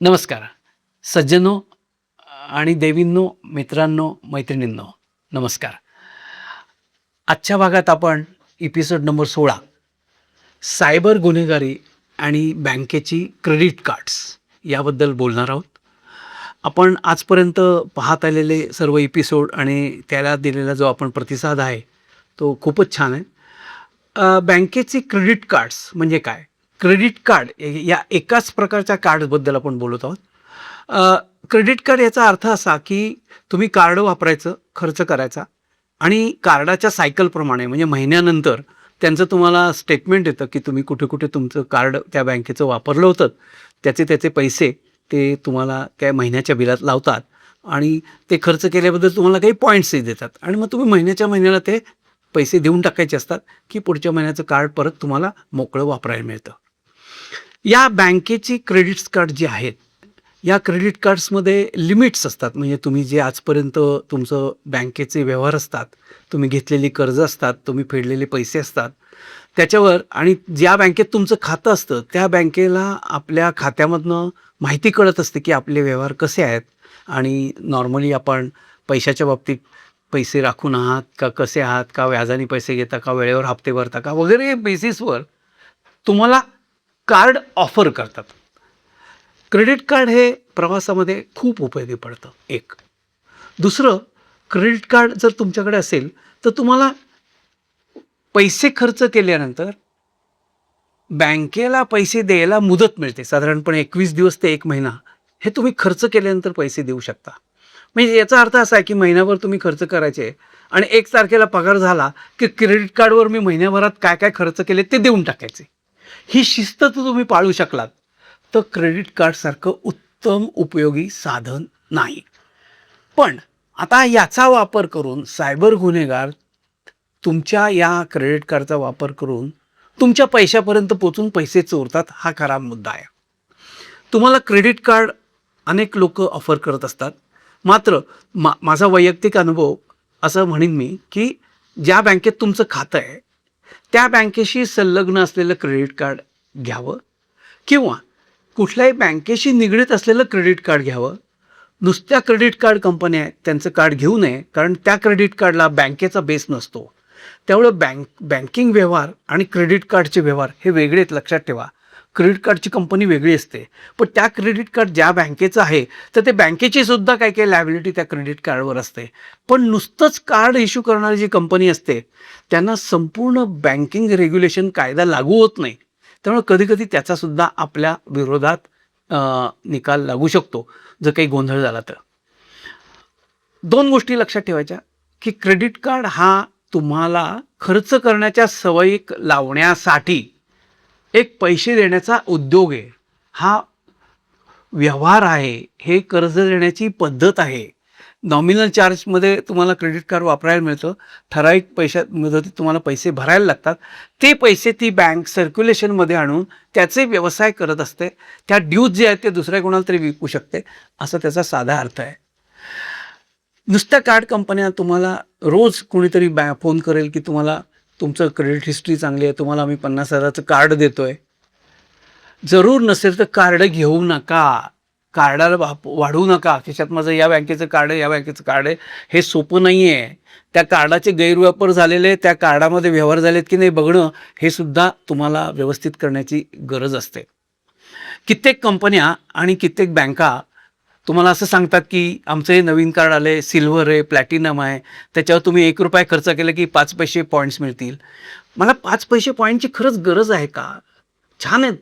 नमस्कार सज्जनो आणि देवींनो, मित्रांनो, मैत्रिणींनो, नमस्कार. आजच्या भागात आपण एपिसोड नंबर 16 सायबर गुन्हेगारी आणि बँकेची क्रेडिट कार्ड्स याबद्दल बोलणार आहोत. आपण आजपर्यंत पाहत आलेले सर्व एपिसोड आणि त्याला दिलेला जो आपण प्रतिसाद आहे तो खूपच छान आहे. बँकेची क्रेडिट कार्ड्स म्हणजे काय? क्रेडिट कार्ड या एकाच प्रकारच्या कार्डबद्दल आपण बोलत आहोत. क्रेडिट कार्ड याचा अर्थ असा की तुम्ही कार्ड वापरायचं, खर्च करायचा आणि कार्डाच्या सायकलप्रमाणे म्हणजे महिन्यानंतर त्यांचं तुम्हाला स्टेटमेंट येतं की तुम्ही कुठे कुठे तुमचं कार्ड त्या बँकेचं वापरलं होतं. त्याचे पैसे ते तुम्हाला त्या महिन्याच्या बिलात लावतात आणि ते खर्च केल्याबद्दल तुम्हाला काही पॉईंट्सही देतात आणि मग तुम्ही महिन्याच्या महिन्याला ते पैसे देऊन टाकायचे असतात की पुढच्या महिन्याचं कार्ड परत तुम्हाला मोकळं वापरायला मिळतं. या बँकेची क्रेडिट्स कार्ड जी आहेत, या क्रेडिट कार्ड्समध्ये लिमिट्स असतात. म्हणजे तुम्ही जे आजपर्यंत तुमचं बँकेचे व्यवहार असतात, तुम्ही घेतलेली कर्ज असतात, तुम्ही फेडलेले पैसे असतात, त्याच्यावर आणि ज्या बँकेत तुमचं खातं असतं त्या बँकेला आपल्या खात्यामधनं माहिती कळत असते की आपले व्यवहार कसे आहेत आणि नॉर्मली आपण पैशाच्या बाबतीत पैसे राखून आहात का, कसे आहात का, व्याजाने पैसे घेता का, वेळेवर हप्ते भरता का वगैरे बेसिसवर तुम्हाला कार्ड ऑफर करतात. क्रेडिट कार्ड हे प्रवासामध्ये खूप उपयोगी पडतं. एक दुसरं, क्रेडिट कार्ड जर तुमच्याकडे असेल तर तुम्हाला पैसे खर्च केल्यानंतर बँकेला पैसे द्यायला मुदत मिळते. साधारणपणे 21 दिवस ते 1 महिना हे तुम्ही खर्च केल्यानंतर पैसे देऊ शकता. म्हणजे याचा अर्थ असा आहे की महिनाभर तुम्ही खर्च करायचे आणि 1 तारखेला पगार झाला की क्रेडिट कार्डवर मी महिन्याभरात काय काय खर्च केले ते देऊन टाकायचे. ही शिस्त जर तुम्ही पाळू शकलात तर क्रेडिट कार्डसारखं उत्तम उपयोगी साधन नाही. पण आता याचा वापर करून सायबर गुन्हेगार तुमच्या या क्रेडिट कार्डचा वापर करून तुमच्या पैशापर्यंत पोचून पैसे चोरतात. हा खरा मुद्दा आहे. तुम्हाला क्रेडिट कार्ड अनेक लोक ऑफर करत असतात. मात्र माझा वैयक्तिक अनुभव असं म्हणेन मी की ज्या बँकेत तुमचं खातं आहे त्या बँकेशी संलग्न असलेलं क्रेडिट कार्ड घ्यावं किंवा कुठल्याही बँकेशी निगडीत असलेलं क्रेडिट कार्ड घ्यावं. नुसत्या क्रेडिट कार्ड कंपन्या आहेत त्यांचं कार्ड घेऊ नये, कारण त्या क्रेडिट कार्डला बँकेचा बेस नसतो. त्यामुळं बँकिंग व्यवहार आणि क्रेडिट कार्डचे व्यवहार हे वेगळेच, लक्षात ठेवा. क्रेडिट कार्डची कंपनी वेगळी असते, पण त्या क्रेडिट कार्ड ज्या बँकेचं आहे तर ते बँकेची सुद्धा काही काही लायबिलिटी त्या क्रेडिट कार्डवर असते. पण नुसतंच कार्ड इश्यू करणारी जी कंपनी असते त्यांना संपूर्ण बँकिंग रेग्युलेशन कायदा लागू होत नाही. त्यामुळे कधीकधी त्याचासुद्धा आपल्या विरोधात निकाल लागू शकतो जर काही गोंधळ झाला तर. 2 गोष्टी लक्षात ठेवायच्या की क्रेडिट कार्ड हा तुम्हाला खर्च करण्याच्या सवयी लावण्यासाठी एक पैसे देण्याचा उद्योग आहे. हा व्यवहार आहे, हे कर्ज देण्याची पद्धत आहे. नॉमिनल चार्जमध्ये तुम्हाला क्रेडिट कार्ड वापरायला मिळतं. ठराविक पैशात मुदतीत तुम्हाला पैसे भरायला लागतात. ते पैसे ती बँक सर्क्युलेशनमध्ये आणून त्याचे व्यवसाय करत असते. त्या ड्यूज जे आहेत ते दुसऱ्या कोणाला तरी विकू शकते, असा त्याचा साधा अर्थ आहे. नुसत्या कार्ड कंपन्या तुम्हाला रोज कोणीतरी फोन करेल की तुम्हाला तुमचं क्रेडिट हिस्ट्री चांगली आहे, तुम्हाला आम्ही 50,000चं कार्ड देतोय. जरूर नसेल तर कार्ड घेऊ नका. कार्डाला वाढवू नका. त्याच्यात माझं या बँकेचं कार्ड आहे, या बँकेचं कार्ड आहे. हे सोपं नाही आहे. त्या कार्डाचे गैरवापर झालेले, त्या कार्डामध्ये व्यवहार झालेत की नाही बघणं, हे सुद्धा तुम्हाला व्यवस्थित करण्याची गरज असते. कित्येक कंपन्या आणि कित्येक बँका तुम्हाला असं सांगतात की आमचं हे नवीन कार्ड आलं, सिल्व्हर आहे, प्लॅटिनम आहे, त्याच्यावर तुम्ही ₹1 खर्च केला की 5 पैसे पॉईंट्स मिळतील. मला 5 पैसे पॉईंटची खरंच गरज आहे का? छान आहेत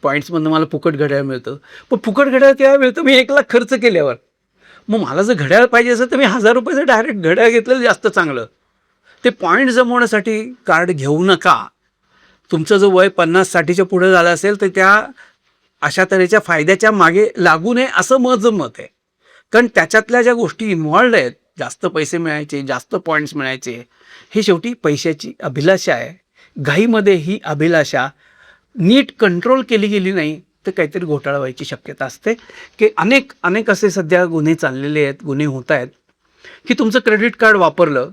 पॉईंट्समधनं मला फुकट घड्याळ मिळतं. पण फुकट घड्याळ तेव्हा मिळतं मी 1 लाख खर्च केल्यावर. मग मला जर घड्याळ पाहिजे असेल तर मी ₹1000 डायरेक्ट घड्याळ घेतलेलं जास्त चांगलं. ते पॉईंट जमवण्यासाठी कार्ड घेऊ नका. तुमचं जो वय 50-60च्या पुढे झालं असेल तर त्या अशा तऱ्हेच्या फायद्याच्या मागे लागू नये असं माझं मत आहे. कारण त्याच्यातल्या ज्या गोष्टी इन्व्हॉल्ड आहेत, जास्त पैसे मिळायचे, जास्त पॉईंट्स मिळायचे, हे शेवटी पैशाची अभिलाषा आहे. घाईमध्ये ही अभिलाषा नीट कंट्रोल केली गेली नाही तर काहीतरी घोटाळा व्हायची शक्यता असते. की अनेक असे सध्या गुन्हे चाललेले आहेत, गुन्हे होत आहेत की तुमचं क्रेडिट कार्ड वापरलं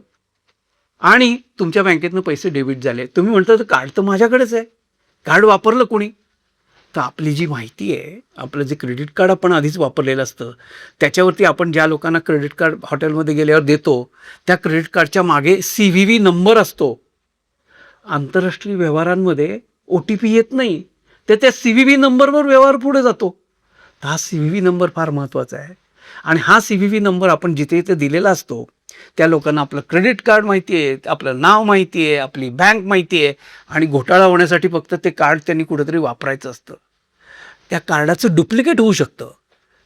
आणि तुमच्या बँकेतनं पैसे डेबिट झाले. तुम्ही म्हणता तर कार्ड तर माझ्याकडेच आहे, कार्ड वापरलं कोणी? तर आपली जी माहिती आहे, आपलं जे क्रेडिट कार्ड आपण आधीच वापरलेलं असतं, त्याच्यावरती आपण ज्या लोकांना क्रेडिट कार्ड हॉटेलमध्ये गेल्यावर देतो, त्या क्रेडिट कार्डच्या मागे CVV नंबर असतो. आंतरराष्ट्रीय व्यवहारांमध्ये OTP येत नाही. तर त्या CVV नंबरवर व्यवहार पुढे जातो. तर हा CVV नंबर फार महत्त्वाचा आहे. आणि हा CVV नंबर आपण जिथे-जिथे दिलेला असतो, त्या लोकांना आपलं क्रेडिट कार्ड माहिती आहे, आपलं नाव माहिती आहे, आपली बँक माहिती आहे आणि घोटाळा होण्यासाठी फक्त ते कार्ड त्यांनी कुठेतरी वापरायचं असतं. त्या कार्डाचं डुप्लिकेट होऊ शकतं.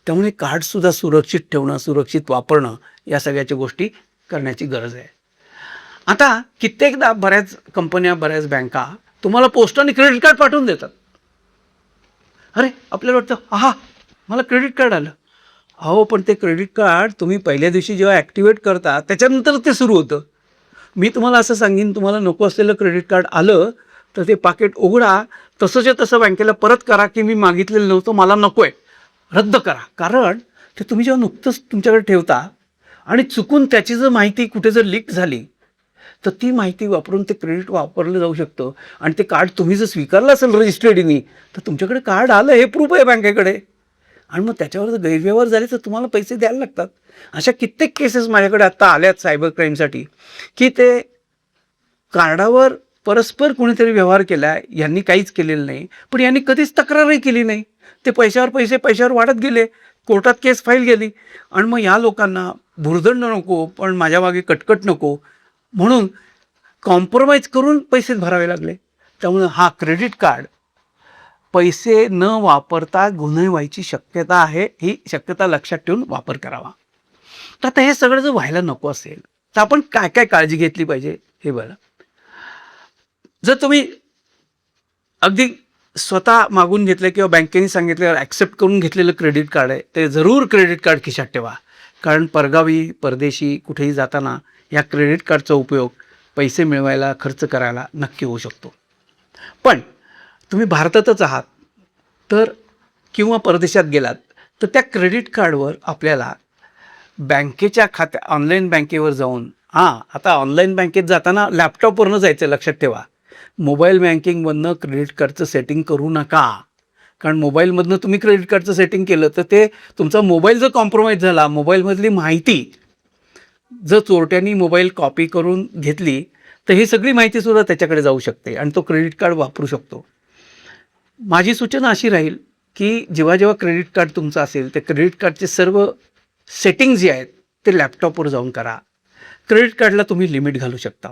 त्यामुळे कार्डसुद्धा सुरक्षित ठेवणं, सुरक्षित वापरणं या सगळ्याच्या गोष्टी करण्याची गरज आहे. आता कित्येकदा बऱ्याच कंपन्या, बऱ्याच बँका तुम्हाला पोस्टाने क्रेडिट कार्ड पाठवून देतात. अरे, आपल्याला वाटतं, आहा, मला क्रेडिट कार्ड आलं. अहो, पण ते क्रेडिट कार्ड तुम्ही पहिल्या दिवशी जेव्हा ॲक्टिवेट करता, त्याच्यानंतर ते सुरू होतं. मी तुम्हाला असं सांगेन, तुम्हाला नको असलेलं क्रेडिट कार्ड आलं, तर ते पाकीट उघडा, तसंच्या तसं बँकेला परत करा, की मी मागितलेलं नव्हतं, मला नको आहे, रद्द करा. कारण ते तुम्ही जेव्हा नुकतंच तुमच्याकडे ठेवता आणि चुकून त्याची जर माहिती कुठे जर लीक झाली, तर ती माहिती वापरून ते क्रेडिट वापरलं जाऊ शकतं आणि ते कार्ड तुम्ही जर स्वीकारलं असेल रजिस्ट्रेडनी, तर तुमच्याकडे कार्ड आलं हे प्रूफ आहे बँकेकडे आणि मग त्याच्यावर जर गैरव्यवहार झाले तर तुम्हाला पैसे द्यायला लागतात. अशा कित्येक केसेस माझ्याकडे आत्ता आल्यात सायबर क्राईमसाठी, की ते कार्डावर परस्पर कोणीतरी व्यवहार केला आहे, यांनी काहीच केलेलं नाही, पण यांनी कधीच तक्रारही केली नाही. ते पैशावर वाढत गेले, कोर्टात केस फाईल गेली आणि मग या लोकांना भुर्दंड नको, पण माझ्या मागे कटकट नको, म्हणून कॉम्प्रोमाइज करून पैसे भरावे लागले. त्यामुळे हा क्रेडिट कार्ड पैसे न वापरता गुन्हे व्हायची शक्यता आहे, ही शक्यता लक्षात ठेवून वापर करावा. तर आता हे सगळं जर व्हायला नको असेल, तर आपण काय काय काळजी घेतली पाहिजे हे बघा. जर तुम्ही अगदी स्वतः मागून घेतलं किंवा बँकेने सांगितल्यावर ॲक्सेप्ट करून घेतलेलं क्रेडिट कार्ड आहे, ते जरूर क्रेडिट कार्ड खिशात ठेवा. कारण परगावी, परदेशी कुठेही जाताना या क्रेडिट कार्डचा उपयोग पैसे मिळवायला, खर्च करायला नक्की होऊ शकतो. पण तुम्ही भारतातच आहात तर किंवा परदेशात गेलात, तर त्या क्रेडिट कार्डवर आपल्याला बँकेच्या ऑनलाईन बँकेवर जाऊन, आता ऑनलाईन बँकेत जाताना लॅपटॉपवरनं जायचं, लक्षात ठेवा. मोबाईल बँकिंगमधनं क्रेडिट कार्डचं सेटिंग करू नका. कारण मोबाईलमधनं तुम्ही क्रेडिट कार्डचं सेटिंग केलं तर ते तुमचा मोबाईल जर कॉम्प्रोमाइज झाला, मोबाईलमधली माहिती जर चोरट्यांनी मोबाईल कॉपी करून घेतली, तर ही सगळी माहितीसुद्धा त्याच्याकडे जाऊ शकते आणि तो क्रेडिट कार्ड वापरू शकतो. माझी सूचना अशी राहील, की जेव्हा जेव्हा क्रेडिट कार्ड तुमचं असेल, ते क्रेडिट कार्डचे सर्व सेटिंग जे आहेत ते लॅपटॉपवर जाऊन करा. क्रेडिट कार्डला तुम्ही लिमिट घालू शकता.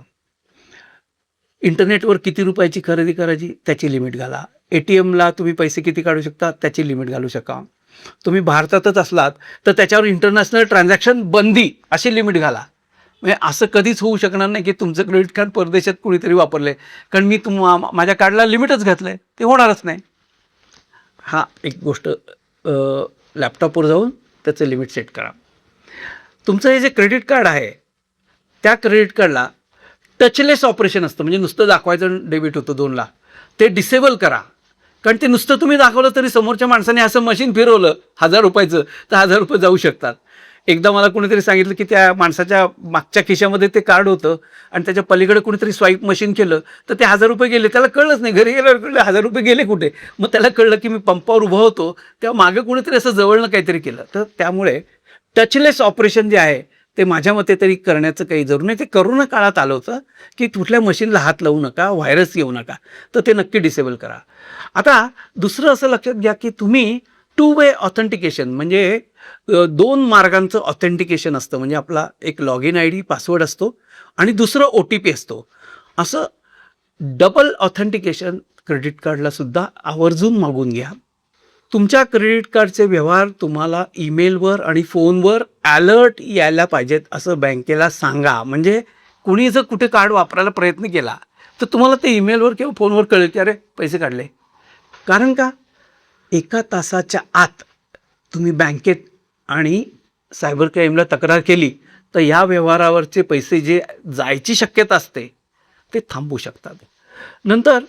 इंटरनेटवर किती रुपयाची खरेदी करायची त्याची लिमिट घाला. ATMला तुम्ही पैसे किती काढू शकता त्याची लिमिट घालू शका. तुम्ही भारतातच असलात तर त्याच्यावर इंटरनॅशनल ट्रान्झॅक्शन बंदी अशी लिमिट घाला. म्हणजे असं कधीच होऊ शकणार नाही की तुमचं क्रेडिट कार्ड परदेशात कुणीतरी वापरले, कारण मी माझ्या कार्डला लिमिटच घातलं आहे, ते होणारच नाही. हा एक गोष्ट, लॅपटॉपवर जाऊन त्याचं लिमिट सेट करा. तुमचं हे जे क्रेडिट कार्ड आहे, त्या क्रेडिट कार्डला टचलेस ऑपरेशन असतं, म्हणजे नुसतं दाखवायचं डेबिट होतं 2ला, ते डिसेबल करा. कारण ते नुसतं तुम्ही दाखवलं तरी समोरच्या माणसाने असं मशीन फिरवलं 1000 रुपयाचं तर 1000 रुपये जाऊ शकतात. एकदा मला कोणीतरी सांगितलं की त्या माणसाच्या मागच्या खिशामध्ये ते कार्ड होतं आणि त्याच्या पलीकडे कोणीतरी स्वाईप मशीन केलं तर ते 1000 रुपये गेले. त्याला कळलंच नाही, घरी गेल्यावर कळलं 1000 रुपये गेले कुठे. मग त्याला कळलं की मी पंपावर उभा होतो तेव्हा मागे कोणीतरी असं जवळनं काहीतरी केलं. तर त्यामुळे टचलेस ऑपरेशन जे आहे ते माझ्या मते तरी करण्याचं काही जरूर नाही. ते करोना काळात आलं होतं की कुठल्या मशीनला हात लावू नका, व्हायरस येऊ नका, तर ते नक्की डिसेबल करा. आता दुसरं असं लक्षात घ्या की तुम्ही 2 वे ऑथेंटिकेशन, म्हणजे 2 मार्गांचं ऑथेंटिकेशन असतं. म्हणजे आपला एक लॉगिन ID पासवर्ड असतो आणि दुसरं OTP असतो. असं डबल ऑथेंटिकेशन क्रेडिट कार्डला सुद्धा आवर्जून मागून घ्या. तुमच्या क्रेडिट कार्डचे व्यवहार तुम्हाला ईमेलवर आणि फोनवर अलर्ट यायला पाहिजेत असं बँकेला सांगा. म्हणजे कुणी जर कुठे कार्ड वापरायला प्रयत्न केला तर तुम्हाला ते ईमेलवर किंवा फोनवर कळेल की अरे पैसे काढले. कारण का, 1 तासाच्या आत तुम्ही बँकेत आणि सायबर क्राईमला तक्रार केली तर या व्यवहारावरचे पैसे जे जायची शक्यता असते ते थांबू शकतात. नंतर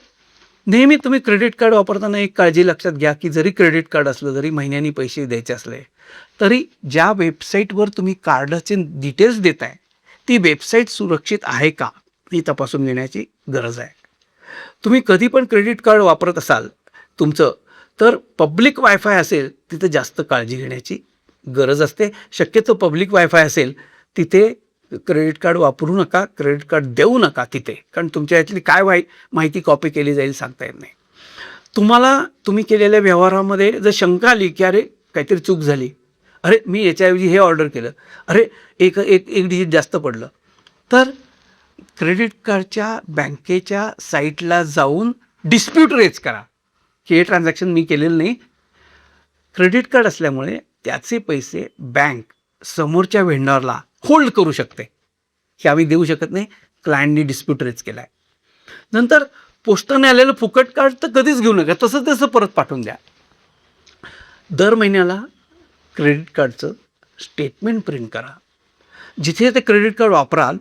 नेहमी तुम्ही क्रेडिट कार्ड वापरताना एक काळजी लक्षात घ्या की जरी क्रेडिट कार्ड असलं, जरी महिन्यानी पैसे द्यायचे असले, तरी ज्या वेबसाईटवर तुम्ही कार्डाचे डिटेल्स देताय ती वेबसाईट सुरक्षित आहे का ही तपासून घेण्याची गरज आहे. तुम्ही कधी पण क्रेडिट कार्ड वापरत असाल तुमचं, तर पब्लिक वायफाय असेल तिथे जास्त काळजी घेण्याची गरज असते. शक्यतो पब्लिक वायफाय असेल तिथे क्रेडिट कार्ड वापरू नका, क्रेडिट कार्ड देऊ नका तिथे, कारण तुमच्या यातली काय माहिती कॉपी केली जाईल सांगता येत नाही. तुम्ही केलेल्या व्यवहारामध्ये जर शंका आली की अरे काहीतरी चूक झाली, अरे मी याच्याऐवजी हे ऑर्डर केलं, अरे एक एक एक डिजिट जास्त पडलं, तर क्रेडिट कार्डच्या बँकेच्या साईटला जाऊन डिस्प्यूट रेज करा की हे ट्रान्झॅक्शन मी केलेलं नाही. क्रेडिट कार्ड असल्यामुळे त्याचे पैसे बँक समोरच्या व्हेंडरला होल्ड करू शकते की आम्ही देऊ शकत नाही, क्लायंटनी डिस्प्यूट रेज केला आहे. नंतर पोस्टाने आलेलं फुकट कार्ड तर कधीच घेऊ नका, तसं परत पाठवून द्या. दर महिन्याला क्रेडिट कार्डचं स्टेटमेंट प्रिंट करा. जिथे ते क्रेडिट कार्ड वापराल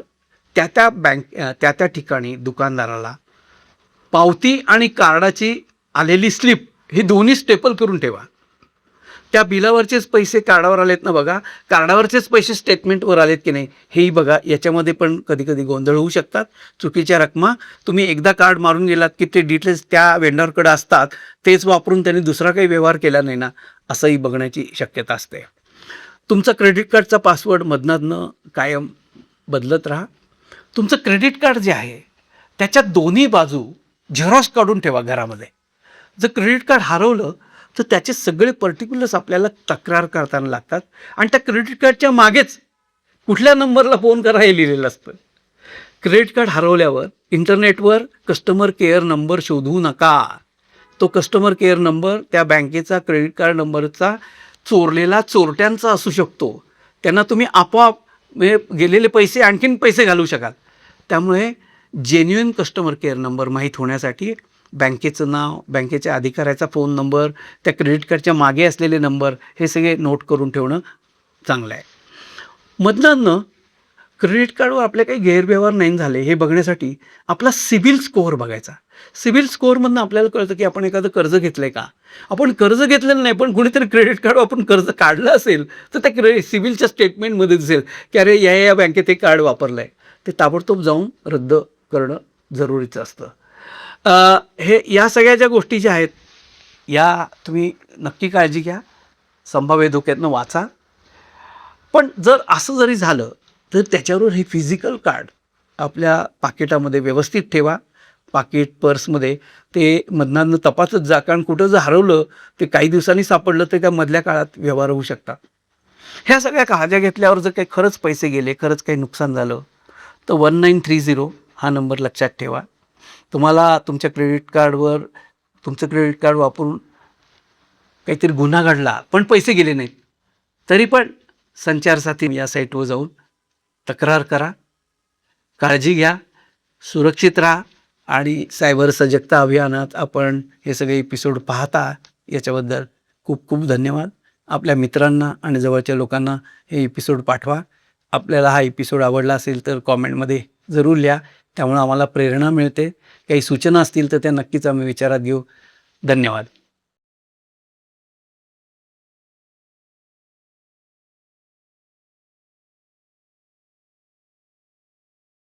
त्या ठिकाणी दुकानदाराला पावती आणि कार्डाची आलेली स्लिप हे दोन्ही स्टेपल करून ठेवा. त्या बिलावरचेच पैसे कार्डावर आलेत ना बघा, कार्डावरचेच पैसे स्टेटमेंटवर आलेत की नाही हेही बघा. याच्यामध्ये पण कधी कधी गोंधळ होऊ शकतात, चुकीच्या रकमा. तुम्ही एकदा कार्ड मारून गेलात की ते डिटेल्स त्या वेंडरकडे असतात, तेच वापरून त्यांनी दुसरा काही व्यवहार केला नाही ना असंही बघण्याची शक्यता असते. तुमचा क्रेडिट कार्डचा पासवर्ड मधनं कायम बदलत राहा. तुमचं क्रेडिट कार्ड जे आहे त्याच्या दोन्ही बाजू झेरॉक्स काढून ठेवा घरामध्ये. जर क्रेडिट कार्ड हरवलं तर त्याचे सगळे पर्टिक्युलर्स आपल्याला तक्रार करताना लागतात आणि त्या क्रेडिट कार्डच्या मागेच कुठल्या नंबरला फोन करा हे लिहिलेलं असतं. क्रेडिट कार्ड हरवल्यावर इंटरनेटवर कस्टमर केअर नंबर शोधू नका. तो कस्टमर केअर नंबर त्या बँकेचा क्रेडिट कार्ड नंबरचा चोरलेला चोरट्यांचा असू शकतो. त्यांना तुम्ही आपोआप गेलेले पैसे आणखीन पैसे घालू शकाल. त्यामुळे जेन्युइन कस्टमर केअर नंबर माहीत होण्यासाठी बँकेचं नाव, बँकेच्या अधिकाऱ्याचा फोन नंबर, त्या क्रेडिट कार्डच्या मागे असलेले नंबर हे सगळे नोट करून ठेवणं चांगलं आहे. मधनं क्रेडिट कार्डवर आपले काही गैरव्यवहार नाही झाले हे बघण्यासाठी आपला सिबिल स्कोअर बघायचा. सिबिल स्कोअरमधनं आपल्याला कळतं की आपण एखादं कर्ज घेतलं आहे का. आपण कर्ज घेतलेलं नाही पण कुणीतरी क्रेडिट कार्ड आपण कर्ज काढलं असेल तर त्या सिबिलच्या स्टेटमेंटमध्ये दिसेल की अरे या बँकेत हे कार्ड वापरलं आहे. ते ताबडतोब जाऊन रद्द करणं जरुरीचं असतं. या सगळ्या ज्या गोष्टी ज्या आहेत या तुम्ही नक्की काळजी घ्या, संभाव्य धोक्यातनं वाचा. पण जर असं जरी झालं तर त्याच्यावर हे फिजिकल कार्ड आपल्या पाकिटामध्ये व्यवस्थित ठेवा. पाकिट पर्समध्ये ते मधनं तपासत जा, कारण कुठं जर हरवलं ते काही दिवसांनी सापडलं तर त्या मधल्या काळात व्यवहार होऊ शकतात. ह्या सगळ्या काळज्या घेतल्यावर जर काही खरंच पैसे गेले, खरंच काही नुकसान झालं तर 1930 हा नंबर लक्षात ठेवा. तुम्हाला तुमच्या क्रेडिट कार्डवर तुमचं क्रेडिट कार्ड वापरून काहीतरी गुन्हा घडला पण पैसे गेले नाहीत तरी पण संचार साथी या साईटवर जाऊन तक्रार करा. काळजी घ्या, सुरक्षित राहा आणि सायबर सजगता अभियानात आपण हे सगळे एपिसोड पाहता याच्याबद्दल खूप खूप धन्यवाद. आपल्या मित्रांना आणि जवळच्या लोकांना हे एपिसोड पाठवा. आपल्याला हा एपिसोड आवडला असेल तर कॉमेंटमध्ये जरूर लिहा, त्यामुळे आम्हाला प्रेरणा मिळते. काही सूचना असतील तर त्या नक्कीच आम्ही विचारात घेऊ. धन्यवाद.